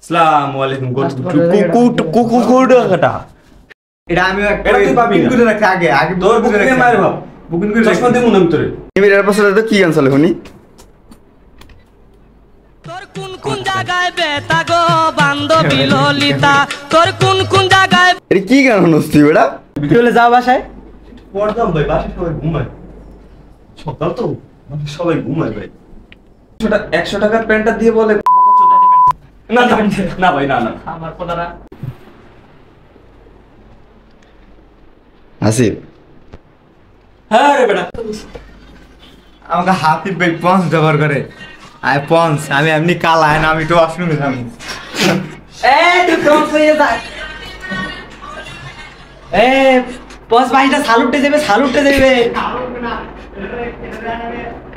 আসসালামু আলাইকুম কুকুরটা এটা আমি এটা তুই পাবি না। করে রাখি আগে আগে তোর বুকিং মার বাপ বুকিং করে চশমা দেব না তোরে নিবিড় এর পাশে তো কি গান চলে শুনি তোর কোন কোন জায়গায় বেতা গো বান্ধবী ললিতা তোর কোন কোন জায়গায় এটা কি গান শুনছিস বেটা চলে যাও বাসায় পড়তাম ভাই বাসায় সবাই ঘুমায় সকাল তো সবাই ঘুমায় ভাই 100 টাকার প্যান্টটা দিয়ে বলে না না না ভাই না না আমার পোলারা হাসিব হ্যাঁ রে বেটা আমাকে হাফিজ ভাই পঞ্চ ব্যবহার করে আই পঞ্চ আমি এমনি কালা না আমি তো ওয়াশরুমে যাবো তুই পঞ্চ হয়ে যা পঞ্চ ভাইটা সালুটে যাবে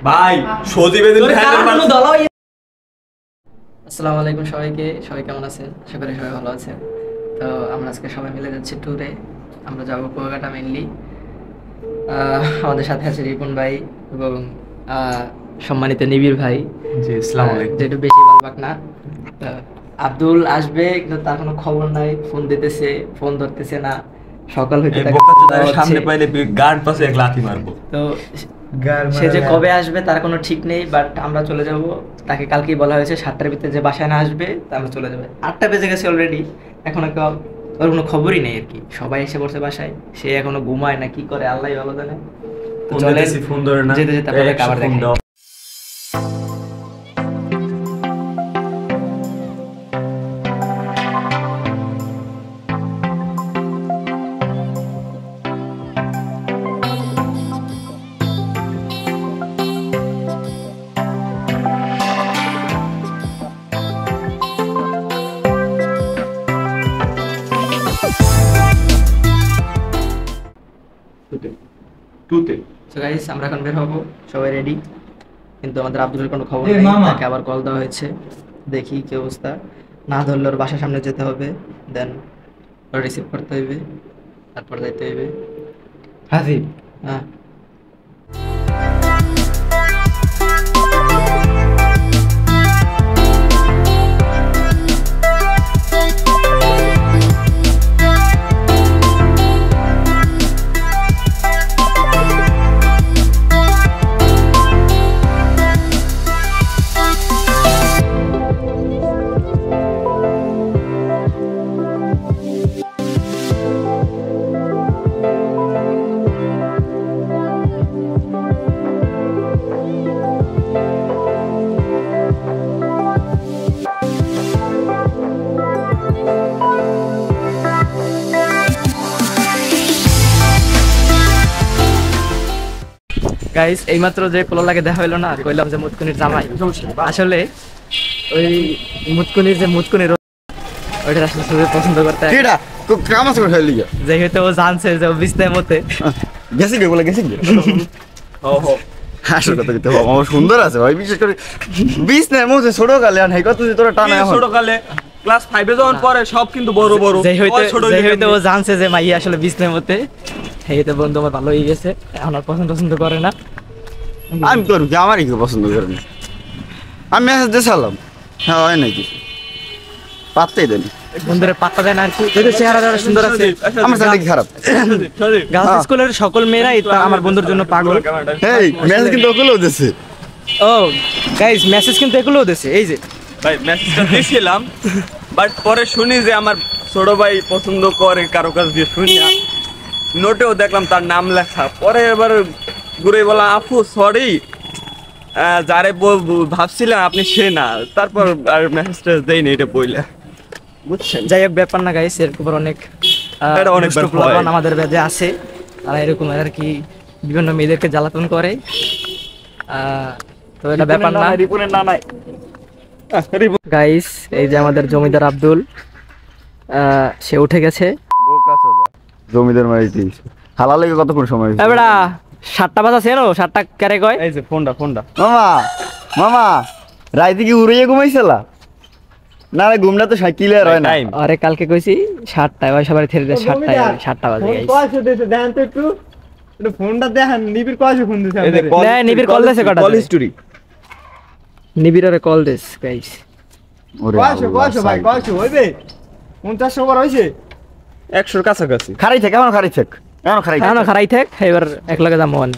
ভাই সজীবে দিন আসসালামু আলাইকুম সবাই কেমন আছেন? আশা করি সবাই ভালো আছেন। তো আমরা আজকে সবাই মিলে যাচ্ছি ট্যুরে। আমরা যাবো কুয়াকাটা মেইনলি। আমাদের সাথে আছে রিপন ভাই এবং সম্মানিত নিবিড় ভাই। জি আসসালামু আলাইকুম। যেটা বেশি ভালবাক না। আব্দুল আসবে কিন্তু তার কোনো খবর নাই, ফোন দিতেছে, ফোন ধরতেছে না। সকাল হইতে এই বোকাচোদার সামনে পাইলে গার্ড পাশে এক লাথি মারবো। তো সে যে কবে আসবে তার কোনো ঠিক নেই, বাট আমরা চলে যাব। তাকে কালকেই বলা হয়েছে 7টার ভিতরে যে বাসায় না আসবে তা আমরা চলে যাবে। 8টা বেজে গেছে অলরেডি, এখনো ওর কোনো খবরই নেই আর কি। সবাই এসে পড়ছে বাসায়, সে এখনো ঘুমায় না কি করে আল্লাহই ভালো জানে। তো চলে ফোন ধরে না যেতে যেতে আপনাদের খাবার দেখাই। তো গাইস আমরা এখন বের হবো, সবাই রেডি। কিন্তু আমাদের আব্দুলের কোনো খবর নেই, তাকে আবার কল দেওয়া হয়েছে। দেখি কি অবস্থা, না ধরলে ওর বাসার সামনে যেতে হবে, দেন ওর রিসিভ করতে হইবে, তারপর যাইতে হইবে। হাসিব হ্যাঁ গাইস এইমাত্র যে পোলালাকে দেখা হইলো না, কইলাম যে মুতকুনির জামাই, আসলে ওই মুতকুনির যে মুতকুনির ওইটা আসলে খুবই পছন্দ করতে। কেডা কাম আছে খাইলি যে হয়তো ও জানছে যে ও বিছনার মতে গেছে কে বলে গেছে কে আসল কথা কিন্তু আমার সুন্দর আছে ভাই, বিশেষ করে বিছনার মধ্যে ছোট কালে আর কত যে তোরা টানা এখন ছোট কালে ক্লাস 5 এ যখন পড়ে সব কিন্তু বড় বড় যে হয়তো ও জানছে যে মাই আসলে বিছনার মতে। এইতে বন্ধু আমার ভালো হয়ে গেছে, এখন আর পছন্দ করে না। আমি তোর কি আমারই কি পছন্দ করি না, আমি মেসেজ দিয়েছিলাম হ্যাঁ হয় নাকি পাত্তাই দেন বন্ধুরা পাত্তা দেন আর কি। যদি চেহারা সুন্দর আছে, আমার সাথে কি খারাপ গার্লস স্কুলের সকল মেয়েরাই আমার বন্ধুর জন্য পাগল। এই মেসেজ কিন্তু ওগুলো দিছে। ও গাইস মেসেজ কিন্তু এগুলোও দিছে, এই যে ভাই মেসেজটা দিয়েছিলাম, বাট পরে শুনি যে আমার ছোট ভাই পছন্দ করে কারো কাছ দিয়ে শুনি, নোটেও দেখলাম তার নাম লেখা। পরে এবার ঘুরে বলা আপু সরি, যারে ভাবছিলাম আপনি সে না। তারপর আর মেসেজটা দেয়নি, এটা বইলে বুঝছেন। যাই হোক ব্যাপার না গাইস, এরকম অনেক আমাদের বেদে আছে, তারা এরকম আর কি বিভিন্ন মেয়েদেরকে জ্বালাতন করে। তো এটা ব্যাপার না। রিপনের না নাই গাইস এই যে আমাদের জমিদার আব্দুল, সে উঠে গেছে। জমিদার মারিতে হালা লেগে কতক্ষণ সময় হয়েছে? এবারে 7টা বাজছে নো, 7টা কারে কয়? এই যে ফোনটা মামা মামা রাইতে কি উড়িয়ে ঘুমাইছিলা? না রে ঘুমটা তো সাইকেলে আর হয় না। আরে কালকে কইছি 7টায়, ওই সবাই থেরে দেয় 7টায়, 7টা বাজে গাইস। কয়সে দিতে দেন তো একটু ফোনটা দেখেন, নিবির কয়সে ফোন দিছে? নিবির কল দিছে কটা? কল হিস্টরি নিবিরের কল দিস গাইস। ওরে কয়শো আল্লাহ, কয়শো ভাই সাইকেল। কয়শো হইবে 50 ওভার হইছে 100-র কাছাকাছি। খারাই থাক এখন খারাই থাক এখন খারাই থাক। না খারাই থাক এবার এক লগে যাবো মানে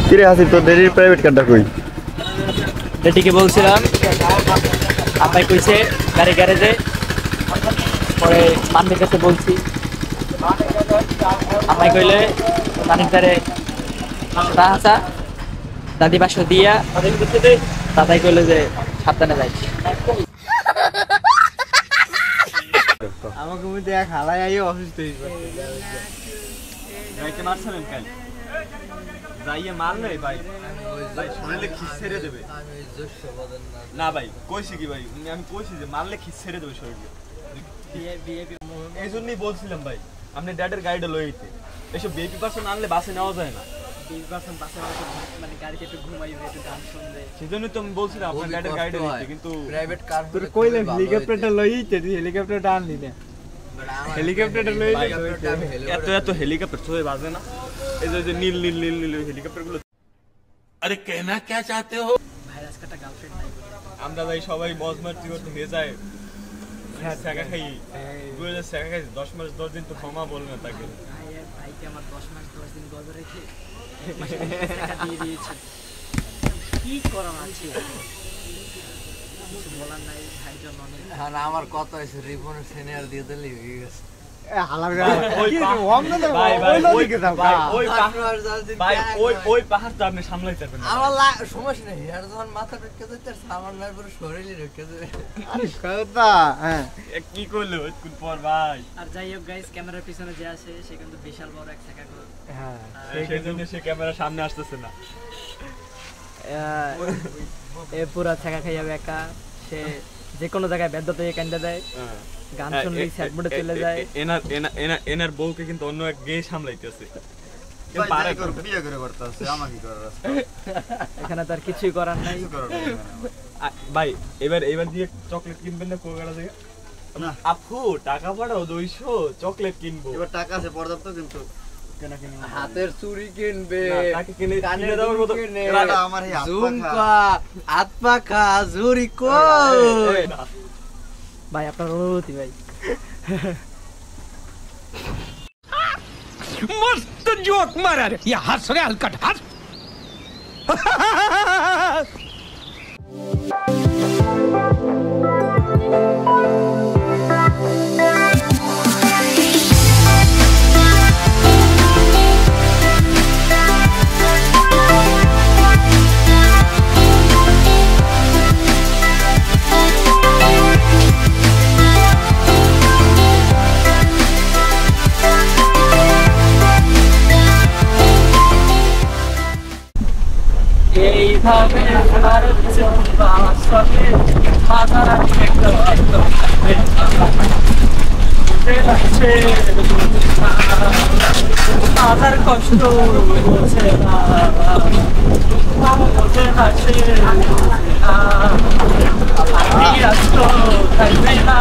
কিরে হাসি তোর ডেলির প্রাইভেট কারটা কই? ডেটিকে বলছিলাম আপাই কইছে গাড়ি গ্যারেজে, পরে মান্ডির কাছে বলছি, আমায় কইলে মানিক তারে হাসা দাদি 500 দিয়া দাদাই কইলে যে সাবধানে যাই। আমাকে মধ্যে এক হালাই আইয়ে অসুস্থ হয়ে ভাইকে মারছিলেন কাল যাইয়ে মার নাই ভাই, ভাই শরীরে খিস ছেড়ে দেবে না ভাই, কইছি কি ভাই আমি কইছি যে মারলে খিস ছেড়ে দেবে শরীরে, এই জন্যই বলছিলাম ভাই আপনি ড্যাডের গাড়িটা লয়ে যেতে, এসব বিএপি পার্সন আনলে বাসে নেওয়া যায় না, মানে গাড়িতে একটু ঘুমাই একটু গান শুনবে, সেজন্যই তো আমি বলছিলাম আপনার ড্যাডের গাড়িটা নিতে, কিন্তু প্রাইভেট কার তোর কইলে হেলিকপ্টারটা লইতে তুই হেলিকপ্টারটা আনলি না, হেলিকপ্টারটা লইলে এত এত হেলিকপ্টার চলে বাজে না, এই যে নীল নীল নীল নীল হেলিকপ্টার গুলো। अरे कहना क्या चाहते हो? ভাইরাস কাটা গার্লফ্রেন্ড নাই আমরা যাই সবাই মজ মারতি করতে হয়ে যায়, হ্যাঁ শেখা খাই দুই শেখা খাই 10 মাস 10 দিন তো ক্ষমা বল না তাকে, ভাইকে আমার 10 মাস 10 দিন গর্ভ রেখে টাকা দিয়ে দিয়েছে, কি করার আছে কিছু বলার নাই ভাইয়ের জন্য অনেক। আমার কথা হয়েছে রিপন সিনিয়র দিয়ে দিলি হয়ে গেছে। ওই পাহাড় তো আপনি সামলাইতে পারবেন না। আমার সমস্যা নেই, আর যখন মাথা ঢুকে যাচ্ছে আমার নয় পুরো শরীরে ঢুকে যাবে। কি করলো একটু পর ভাই? আর যাই হোক গাইস, ক্যামেরার পিছনে যে আছে সে কিন্তু বিশাল বড় এক টাকা করে। সেই জন্য সে ক্যামেরার সামনে আসতেছে না। এ পুরা ছাকা খাই যাবে একা, সে যে কোনো জায়গায় বেদ্যতে কান্দা দেয়, গান শুনলেই স্যাড মোডে চলে যায়। এনার বউকে কিন্তু অন্য এক গে সামলাইতেছে। বিয়ে করে করতেছে, আমাকে করার এখানে তার কিছুই করার নাই। ভাই এবার দিয়ে চকলেট কিনবেন না কোকাটা থেকে? না। আপু টাকা পাঠাও 200 চকলেট কিনবো। এবার টাকা আছে পর্যাপ্ত, কিন্তু হাতের চুড়ি কিনবে, তাকে কিনে কানের কিনে দেওয়ার মতো দুল কিনে, এটা আমার এই হাত ঝুমকা, হাত পাখা, ঝুড়ি কই? ভাই আপনার অনুভূতি ভাই। मस्त जोक मारा रे ये हंस रे हलकट हंस এইভাবে মাথার কষ্ট বোঝে না, বোঝে না সে, থাকবে না।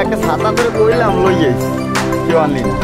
একটা ছাতা ধরে কইলাম লই যাইছি, কেউ আনলি না।